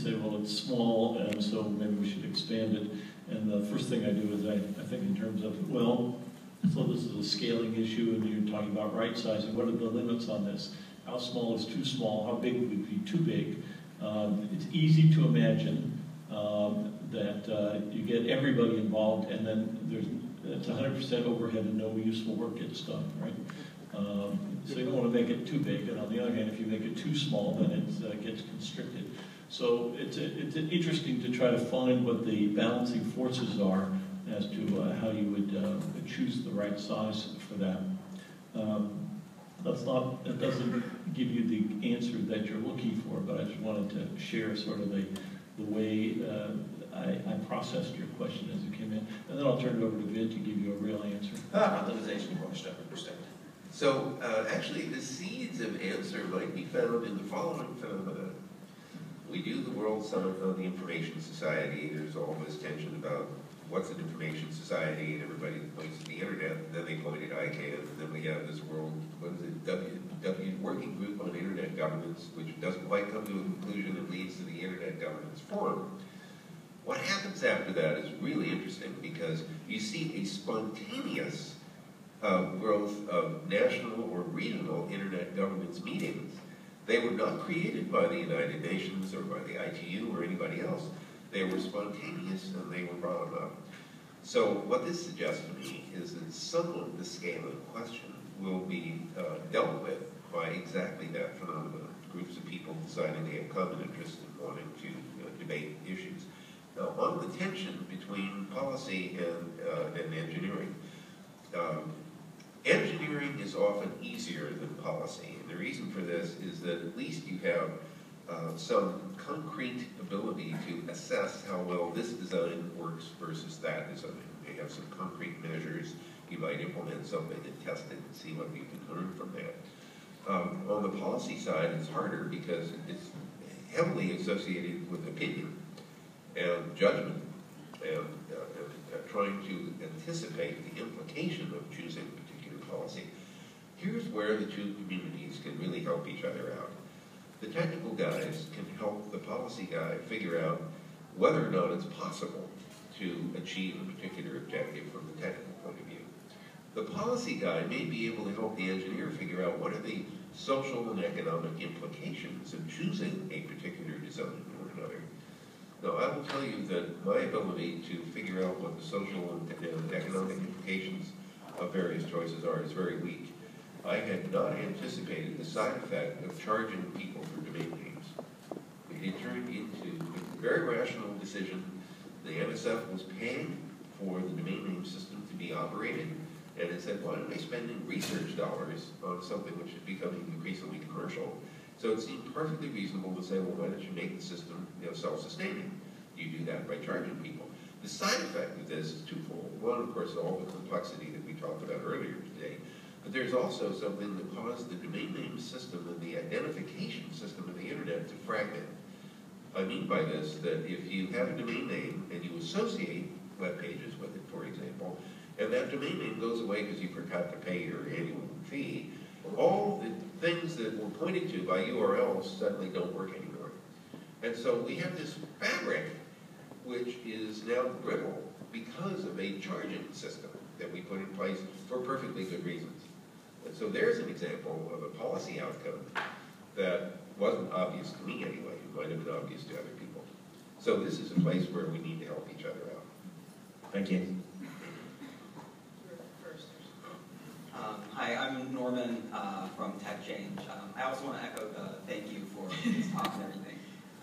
say, well, it's small, and so maybe we should expand it. And the first thing I do is I think in terms of, well, so this is a scaling issue, and you're talking about right sizing. What are the limits on this? How small is too small? How big would be too big? It's easy to imagine that you get everybody involved, and then it's 100% overhead and no useful work gets done, right? So you don't want to make it too big, and on the other hand, if you make it too small, then it gets constricted. So it's interesting to try to find what the balancing forces are as to how you would choose the right size for that. That doesn't give you the answer that you're looking for, but I just wanted to share sort of the way I processed your question as it came in. And then I'll turn it over to Vint to give you a real answer. Optimization question, percent. So actually the seeds of answer might be found in the following phenomena. We do the World Summit on the Information Society. There's all this tension about what's an information society, and everybody points to the internet, and then they point at ICANN, and then we have this world, what is it, Working Group on Internet Governance, which doesn't quite come to a conclusion and leads to the Internet Governance Forum. What happens after that is really interesting, because you see a spontaneous growth of national or regional internet governance meetings. They were not created by the United Nations or by the ITU or anybody else. They were spontaneous and they were bottom up. So what this suggests to me is that some of the scaling question will be dealt with by exactly that phenomenon. Groups of people deciding they have common interest in wanting to debate issues. Now, on the tension between policy and engineering, engineering is often easier than policy, and the reason for this is that at least you have some concrete ability to assess how well this design works versus that design. You have some concrete measures. You might implement something and test it and see what you can learn from that. On the policy side, it's harder because it's heavily associated with opinion and judgment and trying to anticipate the implication of choosing a particular policy. Here's where the two communities can really help each other out. The technical guys can help the policy guy figure out whether or not it's possible to achieve a particular objective from the technical point of view. The policy guy may be able to help the engineer figure out what are the social and economic implications of choosing a particular design or another. Now, I will tell you that my ability to figure out what the social and economic implications of various choices are is very weak. I had not anticipated the side effect of charging people for domain names. It turned into a very rational decision. The NSF was paying for the domain name system to be operated, and it said, why aren't they spending research dollars on something which is becoming increasingly commercial? So it seemed perfectly reasonable to say, well, why don't you make the system self-sustaining? You do that by charging people. The side effect of this is twofold. One, of course, is all the complexity that we talked about earlier today. But there's also something that caused the domain name system and the identification system of the internet to fragment. I mean by this that if you have a domain name and you associate web pages with it, for example, and that domain name goes away because you forgot to pay your annual fee, all the things that were pointed to by URLs suddenly don't work anymore. And so we have this fabric which is now brittle because of a charging system that we put in place for perfectly good reasons. And so there's an example of a policy outcome that wasn't obvious to me anyway. It might have been obvious to other people. So this is a place where we need to help each other out. Thank you. Hi, I'm Norman from Tech Change. I also want to echo the thank you for this talk and everything.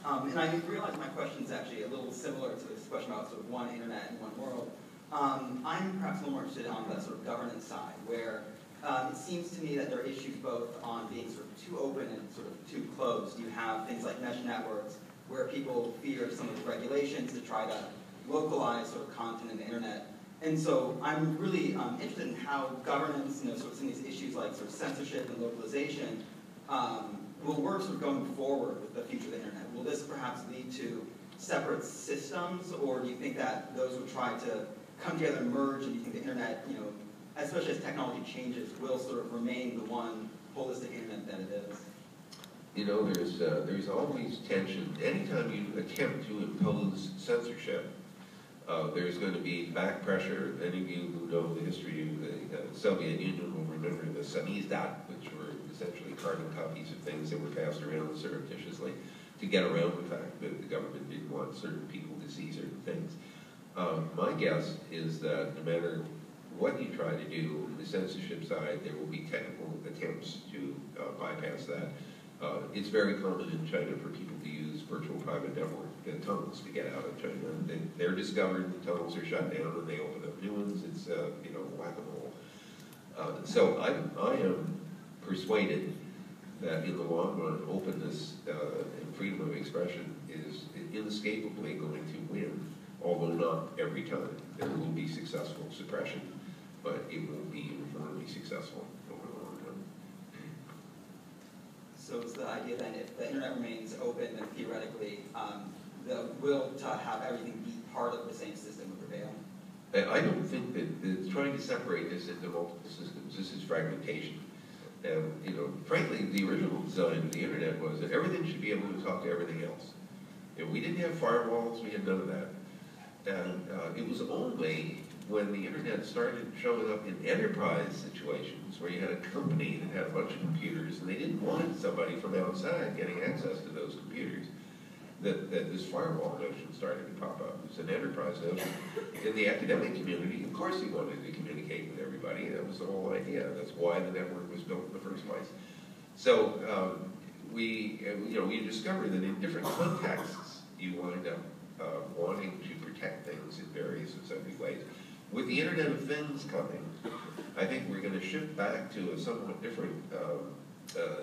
And I realize my question is actually a little similar to this question about sort of one internet and one world. I'm perhaps a little more interested on the sort of governance side, where it seems to me that there are issues both on being sort of too open and sort of too closed. You have things like mesh networks, where people fear some of the regulations to try to localize sort of content in the internet. And so I'm really interested in how governance, sort of some of these issues like sort of censorship and localization will work sort of going forward with the future of the internet. Will this perhaps lead to separate systems, or do you think that those will try to come together and merge, and do you think the internet, especially as technology changes, will sort of remain the one holistic internet that it is? you know, there's always tension. Anytime you attempt to impose censorship, there's going to be back pressure. Any of you who know the history of the Soviet Union will remember the samizdat, which were essentially carbon copies of things that were passed around surreptitiously to get around the fact that the government didn't want certain people to see certain things. My guess is that no matter what you try to do on the censorship side, there will be technical attempts to bypass that. It's very common in China for people to use virtual private network tunnels to get out of China. They're discovered, the tunnels are shut down, and they open up new ones. It's you know, whack-a-mole. So I am persuaded that in the long run, openness and freedom of expression is inescapably going to win, although not every time. There will be successful suppression, but it won't be uniformly successful over the long run. So it's the idea that if the internet remains open, then theoretically the will to have everything be part of the same system would prevail? I don't think that trying to separate this into multiple systems, this is fragmentation. And, you know, frankly, the original design of the internet was that everything should be able to talk to everything else. You know, we didn't have firewalls, we had none of that. And it was only when the internet started showing up in enterprise situations where you had a company that had a bunch of computers and they didn't want somebody from outside getting access to those computers, that this firewall notion started to pop up. It's an enterprise notion. In the academic community, of course, you wanted to communicate with everybody. That was the whole idea. That's why the network was built in the first place. So we discovered that in different contexts, you wind up wanting to protect things in various and sundry ways. With the Internet of Things coming, I think we're going to shift back to a somewhat different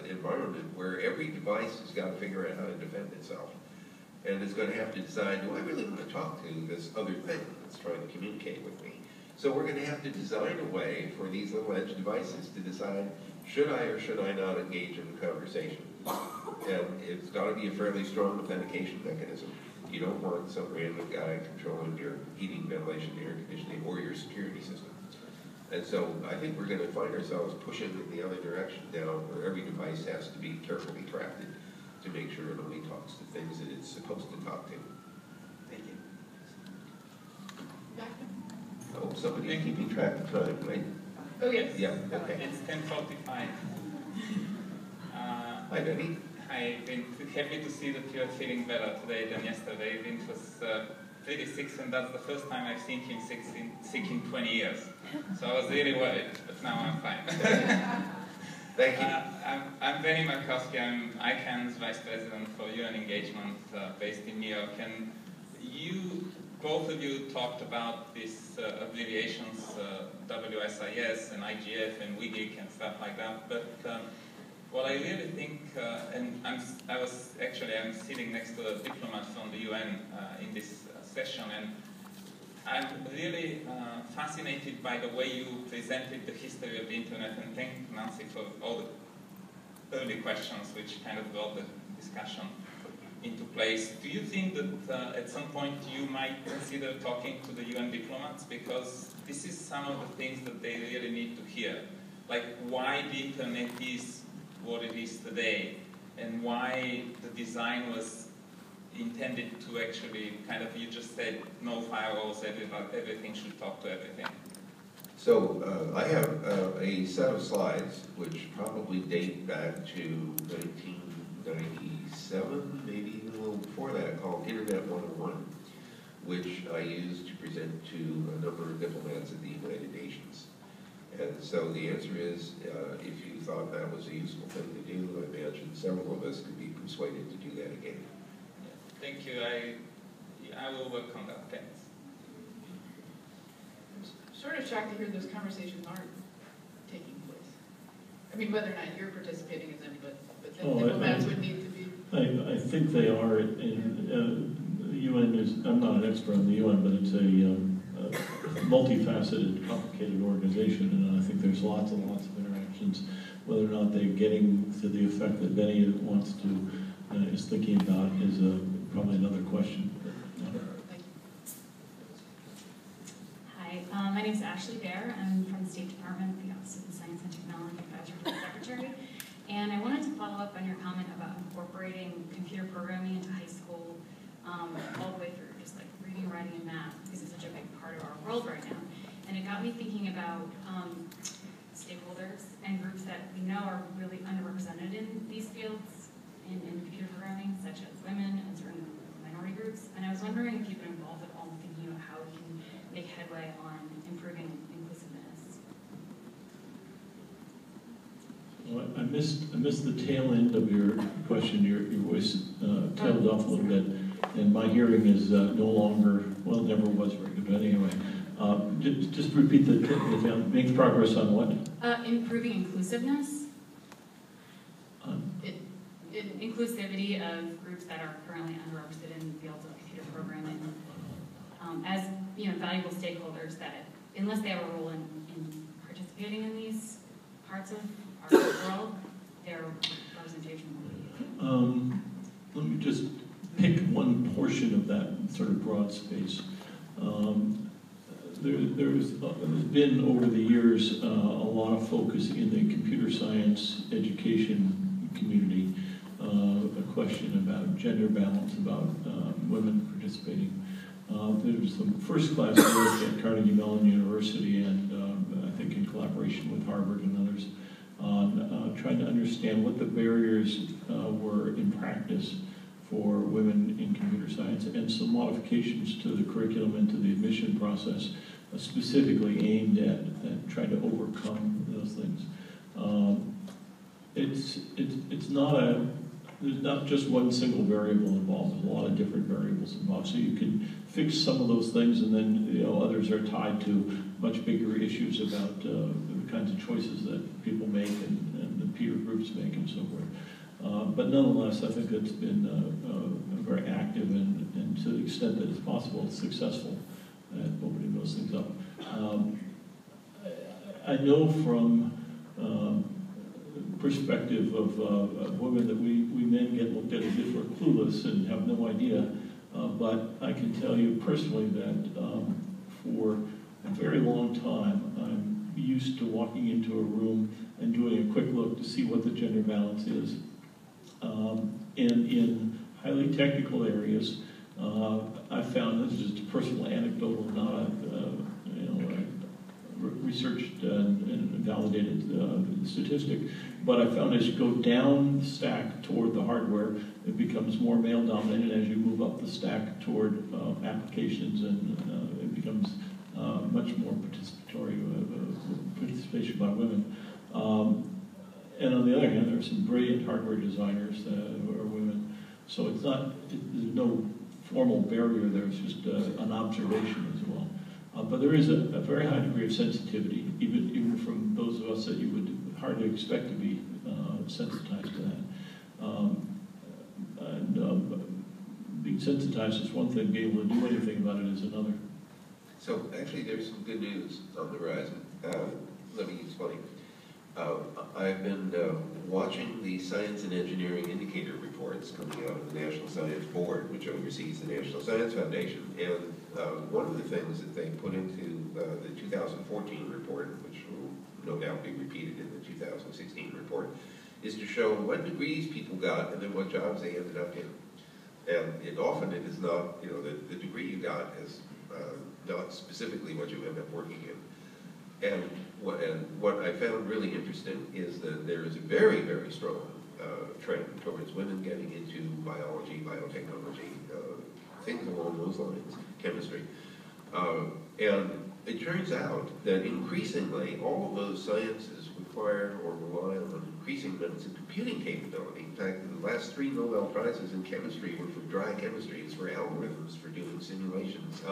environment where every device has got to figure out how to defend itself. And it's going to have to decide, do I really want to talk to this other thing that's trying to communicate with me? So we're going to have to design a way for these little edge devices to decide, should I or should I not engage in the conversation? And it's got to be a fairly strong authentication mechanism. You don't want some random guy controlling your heating, ventilation, air conditioning, or your security system. And so I think we're going to find ourselves pushing in the other direction now, where every device has to be carefully crafted to make sure it only talks to things that it's supposed to talk to. Thank you. I hope somebody's keeping track of time, right? Oh, yes. Yeah, okay. It's 10:45. Hi, Benny. Hi, Vint. Happy to see that you're feeling better today than yesterday. Vint was pretty sick, and that's the first time I've seen him sick in 20 years. So I was really worried, but now I'm fine. Thank you. I'm Benny Markowski. I'm ICANN's Vice President for UN Engagement based in New York. And both of you talked about these abbreviations, WSIS and IGF and WGIG and stuff like that. But what I really think, and I'm sitting next to a diplomat from the UN in this session, and I'm really fascinated by the way you presented the history of the internet, and thank Nancy for all the early questions which kind of brought the discussion into place. Do you think that at some point you might consider talking to the UN diplomats? Because this is some of the things that they really need to hear. Like why the internet is what it is today, and why the design was intended to actually kind of, you just said, no firewalls, everything should talk to everything. So I have a set of slides which probably date back to 1997, maybe even a little before that, called Internet 101, which I used to present to a number of diplomats at the United Nations. And so the answer is, if you thought that was a useful thing to do, I imagine several of us could be persuaded to do that again. Thank you. I will work on that. Thanks. I'm sort of shocked to hear those conversations aren't taking place. I mean, whether or not you're participating as anybody, but then diplomats would need to be. I think they are. The UN is, I'm not an expert on the UN, but it's a multifaceted, complicated organization, and I think there's lots and lots of interactions. Whether or not they're getting to the effect that Benny wants to, is thinking about is probably another question. Hi, my name is Ashley Bear. I'm from the State Department, the Office of the Science and Technology Advisor to the Secretary. And I wanted to follow up on your comment about incorporating computer programming into high school, all the way through, just like reading, writing, and math, because it's such a big part of our world right now. And it got me thinking about stakeholders and groups that we know are really underrepresented in these fields in computer programming, such as women and certain minority groups. And I was wondering if you've been involved at all in thinking about how we can make headway on improving inclusiveness. Well, I missed the tail end of your question. Your voice tailed off a little bit, and my hearing is no longer, well, it never was very good. But anyway, just repeat the tail. Make progress on what? Improving inclusiveness. Inclusivity of groups that are currently underrepresented in the fields of computer programming, as valuable stakeholders that, unless they have a role in participating in these parts of our world, their representation will be. Let me just pick one portion of that sort of broad space. There's been over the years a lot of focus in the computer science education community, a question about gender balance, about women participating. There's some first-class work at Carnegie Mellon University, and I think in collaboration with Harvard and others, on trying to understand what the barriers were in practice for women in computer science, and some modifications to the curriculum and to the admission process, specifically aimed at trying to overcome those things. There's not just one single variable involved. There's a lot of different variables involved. So you can fix some of those things, and then others are tied to much bigger issues about the kinds of choices that people make and the peer groups make and so forth. But nonetheless, I think it's been very active, and to the extent that it's possible, it's successful at opening those things up. I know from perspective of women that we men get looked at as if we're clueless and have no idea, but I can tell you personally that for a very long time I'm used to walking into a room and doing a quick look to see what the gender balance is. And in highly technical areas, I found, this is just a personal anecdotal, not a researched and validated statistic, but I found as you go down the stack toward the hardware, it becomes more male dominated. As you move up the stack toward applications, and it becomes much more participatory, participation by women. And on the other hand, there are some brilliant hardware designers who are women. So it's not, there's no formal barrier there, it's just an observation as well. But there is a very high degree of sensitivity, even from those of us that you would hardly expect to be sensitized to that. Being sensitized is one thing, being able to do anything about it is another. So actually there's some good news on the horizon. Let me explain. I've been watching the science and engineering indicator reports coming out of the National Science Board, which oversees the National Science Foundation. And one of the things that they put into the 2014 report, which will no doubt be repeated in the 2016 report, is to show what degrees people got and then what jobs they ended up in. And often it is not, the degree you got is not specifically what you end up working in. And what I found really interesting is that there is a very, very strong trend towards women getting into biology, biotechnology, things along those lines, chemistry. And it turns out that increasingly all of those sciences require or rely on increasing amounts of computing capability. In fact, the last 3 Nobel Prizes in chemistry were for dry chemistries, for algorithms, for doing simulations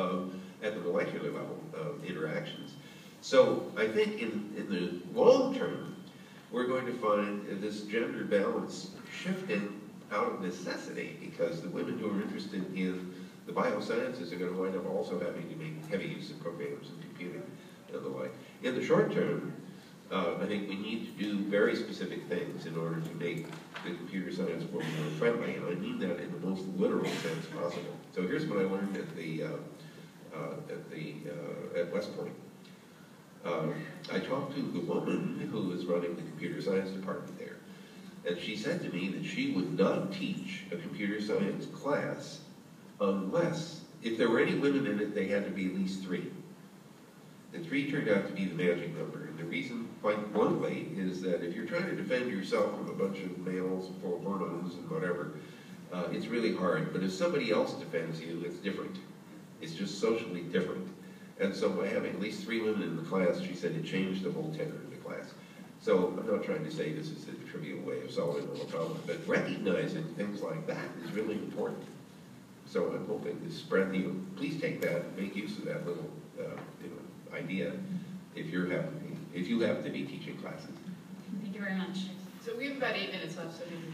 at the molecular level of interactions. So I think in the long term, we're going to find this gender balance shifting out of necessity, because the women who are interested in the biosciences are going to wind up also having to make heavy use of programs and computing and the like. In the short term, I think we need to do very specific things in order to make the computer science world more friendly, and I mean that in the most literal sense possible. So here's what I learned at West Point. I talked to the woman who is running the computer science department there, And she said to me that she would not teach a computer science class unless, if there were any women in it, they had to be at least 3. And 3 turned out to be the magic number. And the reason, quite bluntly, is that if you're trying to defend yourself from a bunch of males full of hormones and whatever, it's really hard. But if somebody else defends you, it's different. It's just socially different. And so by having at least 3 women in the class, she said it changed the whole tenor of the class. So I'm not trying to say this is a trivial way of solving all the problem, but recognizing things like that is really important. So I'm hoping to spread you. Please take that and make use of that little idea if you happen to be teaching classes. Thank you very much. So we have about 8 minutes left, so maybe.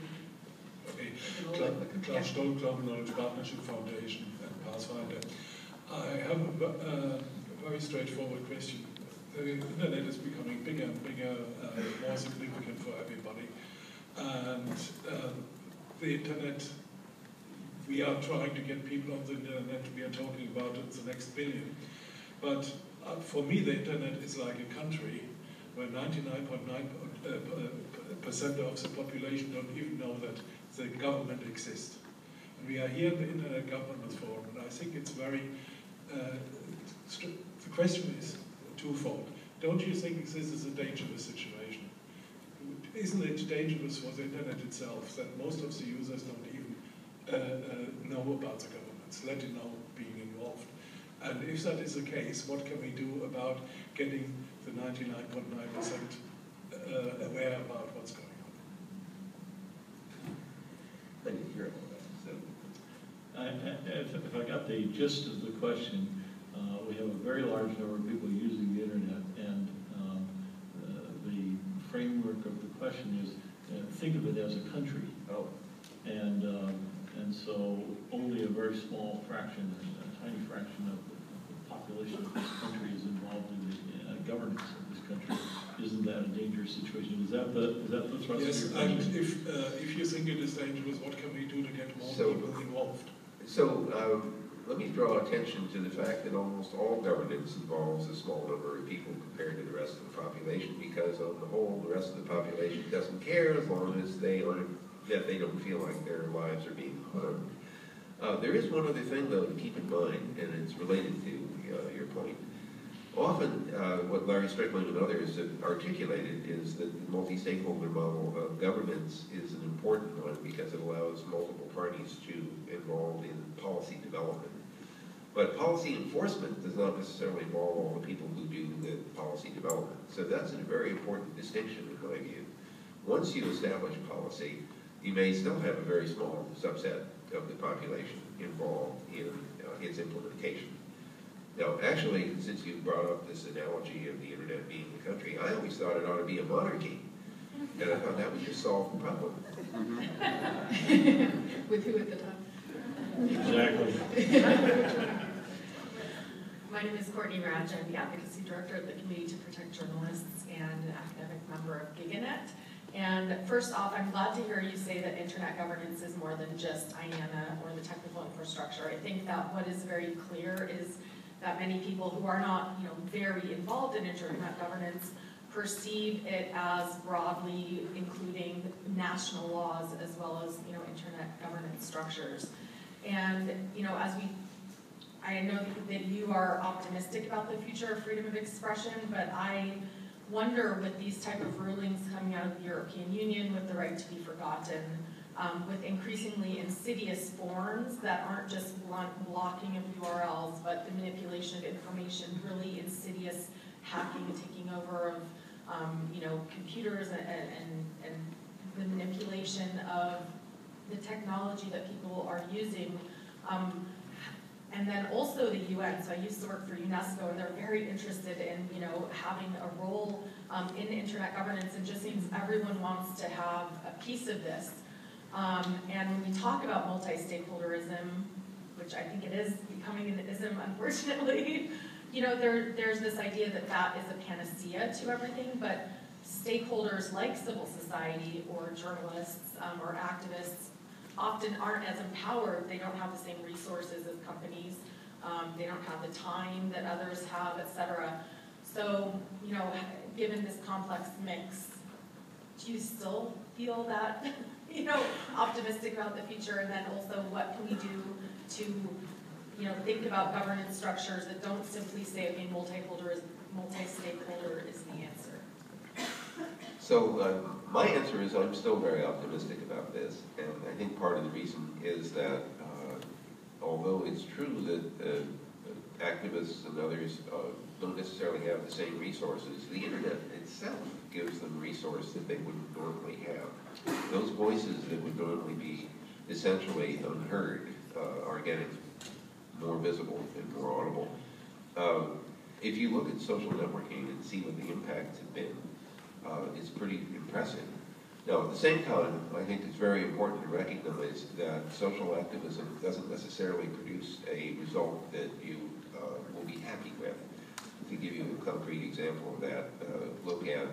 Okay, Klaus Stoll, Global Knowledge Partnership Foundation and Pathfinder. I have a very straightforward question. The internet is becoming bigger and bigger, more significant for everybody. And the internet, we are trying to get people on the internet. We are talking about it, the next billion. But for me, the internet is like a country where 99.9% of the population don't even know that the government exists. And we are here in the Internet Governance Forum, and I think it's very, the question is twofold. Don't you think this is a dangerous situation? Isn't it dangerous for the internet itself that most of the users don't even know about the governments, let alone being involved? And if that is the case, what can we do about getting the 99.9% aware about what's going on? I didn't hear all that. So. If I got the gist of the question, we have a very large number of people using the internet, and the framework of the question is think of it as a country. Oh. And so only a very small fraction, a tiny fraction of the population of this country is involved in the governance of this country. Isn't that a dangerous situation? Is that the thrust Yes, of your and question? if you think it is dangerous, what can we do to get more people involved? So let me draw attention to the fact that almost all governance involves a small number of people compared to the rest of the population, because on the whole, the rest of the population doesn't care as long as they don't feel like their lives are being harmed. There is one other thing, though, to keep in mind, and it's related to your point. Often, what Larry Strickland and others have articulated is that the multi-stakeholder model of governance is an important one because it allows multiple parties to involve in policy development. But policy enforcement does not necessarily involve all the people who do the policy development. So that's a very important distinction in my view. Once you establish policy, you may still have a very small subset of the population involved in its implementation. Now, actually, since you brought up this analogy of the internet being the country, I always thought it ought to be a monarchy. And I thought that would just solve the problem. With who at the top? Exactly. My name is Courtney Radge. I'm the Advocacy Director at the Committee to Protect Journalists and an academic member of GigaNet. And first off, I'm glad to hear you say that internet governance is more than just IANA or the technical infrastructure. I think that what is very clear is that many people who are not, very involved in internet governance perceive it as broadly including national laws as well as, internet governance structures. And, I know that you are optimistic about the future of freedom of expression, but I wonder with these type of rulings coming out of the European Union, with the right to be forgotten, with increasingly insidious forms that aren't just blocking of URLs, but the manipulation of information, really insidious hacking, taking over of computers and the manipulation of the technology that people are using. And then also the UN, so I used to work for UNESCO, and they're very interested in, having a role in internet governance, and just seems everyone wants to have a piece of this. And when we talk about multi-stakeholderism, which I think it is becoming an ism, unfortunately, there's this idea that that is a panacea to everything, but stakeholders like civil society or journalists or activists often aren't as empowered. They don't have the same resources as companies. They don't have the time that others have, et cetera. So, given this complex mix, do you still feel that, you know, optimistic about the future? And then also, what can we do to, you know, think about governance structures that don't simply say, okay, multi-stakeholder is the answer? So my answer is I'm still very optimistic about this, and I think part of the reason is that although it's true that activists and others don't necessarily have the same resources, the internet itself gives them resources that they wouldn't normally have. Those voices that would normally be essentially unheard are getting more visible and more audible. If you look at social networking and see what the impacts have been, it's pretty impressive. Now, at the same time, I think it's very important to recognize that social activism doesn't necessarily produce a result that you will be happy with. To give you a concrete example of that, look at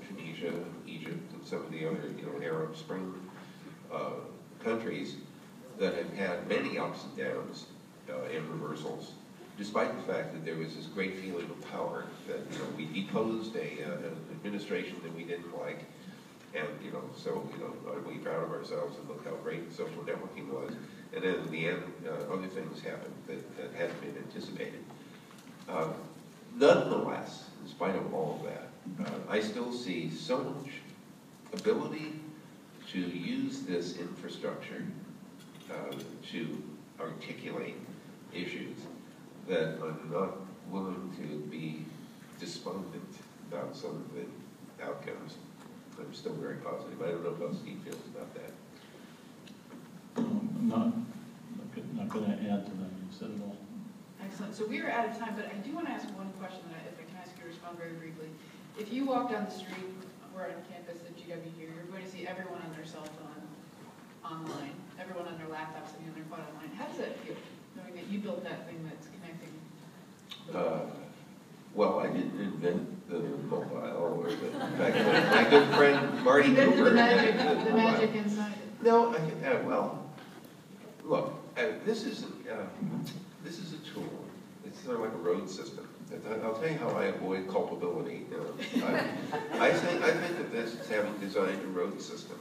Tunisia, Egypt, and some of the other, Arab Spring countries that have had many ups and downs and reversals, despite the fact that there was this great feeling of power that, we deposed an administration that we didn't like, and, so, are we proud of ourselves and look how great social networking was. And then in the end, other things happened that hadn't been anticipated. Nonetheless, in spite of all of that, I still see so much ability to use this infrastructure to articulate issues that I'm not willing to be despondent about some of the outcomes. I'm still very positive. I don't know how Steve feels about that. I'm not going to add to that. You said it all. Excellent. So we are out of time, but I do want to ask one question that if I can ask you to respond very briefly. If you walk down the street, we're on campus at GW here, you're going to see everyone on their cell phone online, everyone on their laptops and on their phone online. How does that feel, knowing that you built that thing that's connecting the world? Well, I didn't invent the mobile, or my good friend Marty Cooper invented invented the magic inside it. No, I can. Well, look, this is a tool. It's sort of like a road system. I'll tell you how I avoid culpability. I think that this is having designed a road system,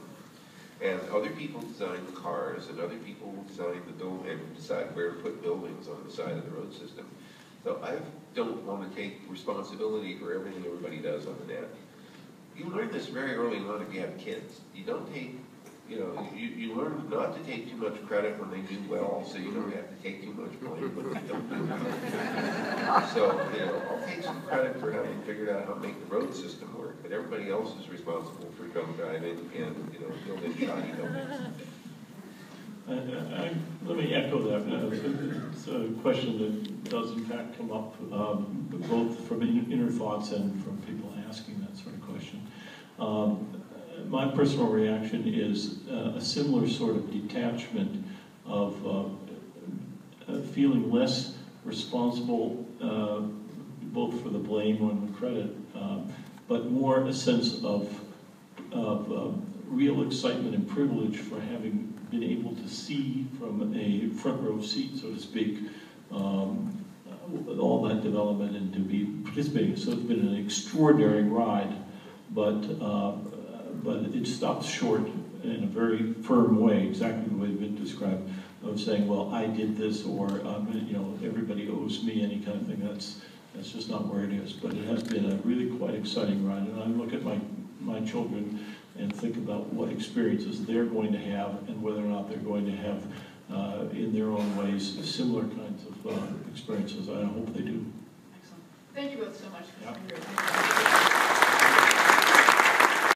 and other people design the cars, and other people design the building and decide where to put buildings on the side of the road system. So I don't want to take responsibility for everything everybody does on the net. You learn this very early on if you have kids. You don't take, you learn not to take too much credit when they do well, so you don't have to take too much blame when they don't do well. So, I'll take some credit for having figured out how to make the road system work, but everybody else is responsible for drunk driving and, building shoddy buildings. Let me echo that. It's a question that does in fact come up both from inner thoughts and from people asking that sort of question. My personal reaction is a similar sort of detachment of feeling less responsible both for the blame and the credit, but more a sense of real excitement and privilege for having been able to see from a front row seat, so to speak, all that development and to be participating. So it's been an extraordinary ride, but it stops short in a very firm way, exactly the way Vint described, of saying, well, I did this, or everybody owes me any kind of thing. That's just not where it is. But it has been a really quite exciting ride, and I look at my children and think about what experiences they're going to have and whether or not they're going to have, in their own ways, similar kinds of experiences. I hope they do. Excellent. Thank you both so much for being here.